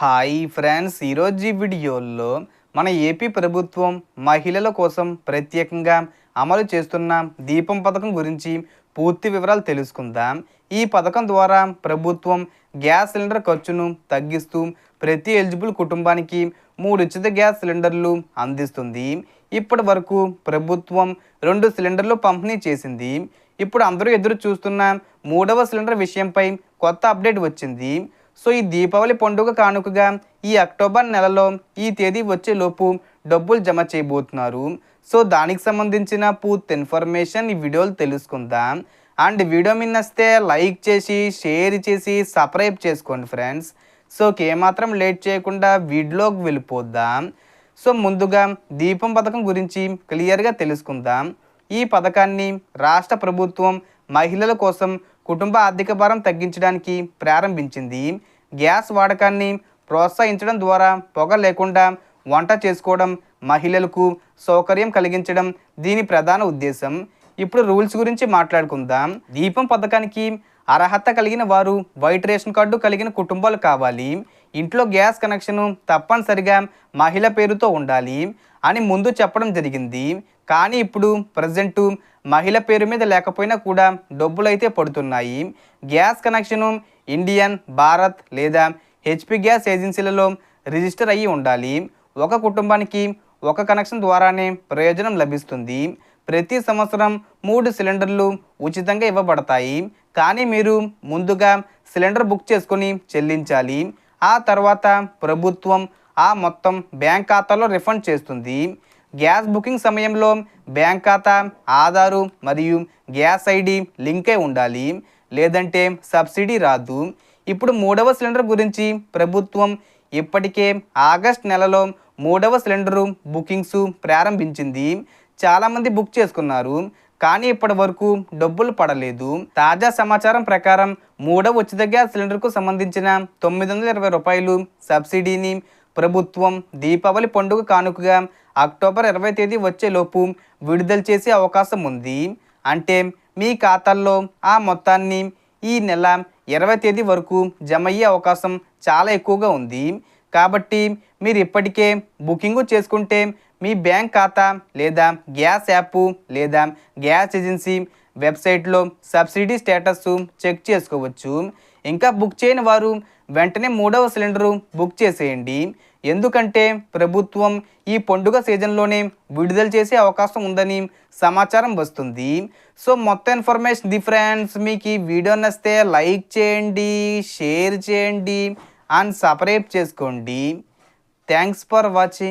Hi friends, ఈరోజు ఈ వీడియోలో మన ఏపీ ప్రభుత్వం మహిళల కోసం ప్రత్యేకంగా అమలు చేస్తున్న దీపం పథకం గురించి పూర్తి వివరాలు తెలుసుకుందాం. ఈ పథకం ద్వారా ప్రభుత్వం గ్యాస్ సిలిండర్ ఖర్చును తగ్గిస్తూ ప్రతి ఎలిజిబుల్ కుటుంబానికి 3 ఉచిత గ్యాస్ సిలిండర్లు అందిస్తుంది. ఇప్పటి వరకు ప్రభుత్వం 2 సిలిండర్లు పంపిణీ చేసింది. ఇప్పుడు అందరూ ఎదురు చూస్తున్న 3వ సిలిండర్ విషయంపై కొత్త అప్డేట్ వచ్చింది. సో ఈ దీపావళి పండుగ కానుకగా ఈ అక్టోబర్ నెలలో ఈ తేదీ వచ్చేలోపు డబ్బులు జమ చేయబోతున్నారు. సో దానికి సంబంధించిన పూర్తి ఇన్ఫర్మేషన్ ఈ వీడియోలో తెలుసుకుందాం. అండ్ వీడియో మీద నచ్చితే లైక్ చేసి షేర్ చేసి సబ్స్క్రైబ్ చేసుకోండి ఫ్రెండ్స్. సో ఏమాత్రం లేట్ చేయకుండా వీడియోలోకి వెళ్ళిపోద్దాం. సో ముందుగా దీపం పథకం గురించి క్లియర్గా తెలుసుకుందాం. ఈ పథకాన్ని రాష్ట్ర ప్రభుత్వం మహిళల కోసం కుటుంబ ఆర్థిక భారం తగ్గించడానికి ప్రారంభించింది. గ్యాస్ వాడకాన్ని ప్రోత్సహించడం ద్వారా పొగ లేకుండా వంట చేసుకోవడం, మహిళలకు సౌకర్యం కలిగించడం దీని ప్రధాన ఉద్దేశం. ఇప్పుడు రూల్స్ గురించి మాట్లాడుకుందాం. దీపం పథకానికి అర్హత కలిగిన వారు వైట్ రేషన్ కార్డు కలిగిన కుటుంబాలు కావాలి. ఇంట్లో గ్యాస్ కనెక్షను తప్పనిసరిగా మహిళ పేరుతో ఉండాలి అని ముందు చెప్పడం జరిగింది. కానీ ఇప్పుడు ప్రజెంటు మహిళ పేరు మీద లేకపోయినా కూడా డబ్బులు అయితే పడుతున్నాయి. గ్యాస్ కనెక్షను ఇండియన్, భారత్ లేదా హెచ్పి గ్యాస్ ఏజెన్సీలలో రిజిస్టర్ అయ్యి ఉండాలి. ఒక కుటుంబానికి ఒక కనెక్షన్ ద్వారానే ప్రయోజనం లభిస్తుంది. ప్రతి సంవత్సరం 3 సిలిండర్లు ఉచితంగా ఇవ్వబడతాయి. కానీ మీరు ముందుగా సిలిండర్ బుక్ చేసుకొని చెల్లించాలి. ఆ తర్వాత ప్రభుత్వం ఆ మొత్తం బ్యాంక్ ఖాతాలో రిఫండ్ చేస్తుంది. గ్యాస్ బుకింగ్ సమయంలో బ్యాంక్ ఖాతా, ఆధారు మరియు గ్యాస్ ఐడి లింక్ అయి ఉండాలి, లేదంటే సబ్సిడీ రాదు. ఇప్పుడు 3వ సిలిండర్ గురించి ప్రభుత్వం ఇప్పటికే ఆగస్ట్ నెలలో 3వ సిలిండరు బుకింగ్స్ ప్రారంభించింది. చాలామంది బుక్ చేసుకున్నారు, కానీ ఇప్పటి వరకు డబ్బులు పడలేదు. తాజా సమాచారం ప్రకారం 3వ ఉచిత గ్యాస్ సిలిండర్కు సంబంధించిన 920 రూపాయలు సబ్సిడీని ప్రభుత్వం దీపావళి పండుగ కానుకగా అక్టోబర్ 20 తేదీ వచ్చేలోపు విడుదల చేసే అవకాశం ఉంది. అంటే మీ ఖాతాల్లో ఆ మొత్తాన్ని ఈ నెల 20 తేదీ వరకు జమ అయ్యే అవకాశం చాలా ఎక్కువగా ఉంది. కాబట్టి మీరు ఇప్పటికే బుకింగ్ చేసుకుంటే మీ బ్యాంక్ ఖాతా లేదా గ్యాస్ యాప్ లేదా గ్యాస్ ఏజెన్సీ వెబ్సైట్లో సబ్సిడీ స్టేటస్ చెక్ చేసుకోవచ్చు. ఇంకా బుక్ చేయని వారు వెంటనే 3వ సిలిండరు బుక్ చేసేయండి. ఎందుకంటే ప్రభుత్వం ఈ పండుగ సీజన్లోనే విడుదల చేసే అవకాశం ఉందని సమాచారం వస్తుంది. సో మొత్తం ఇన్ఫర్మేషన్ ఫ్రెండ్స్, మీకు ఈ వీడియో నచ్చితే లైక్ చేయండి, షేర్ చేయండి అండ్ సబ్స్క్రైబ్ చేసుకోండి. Thanks for watching.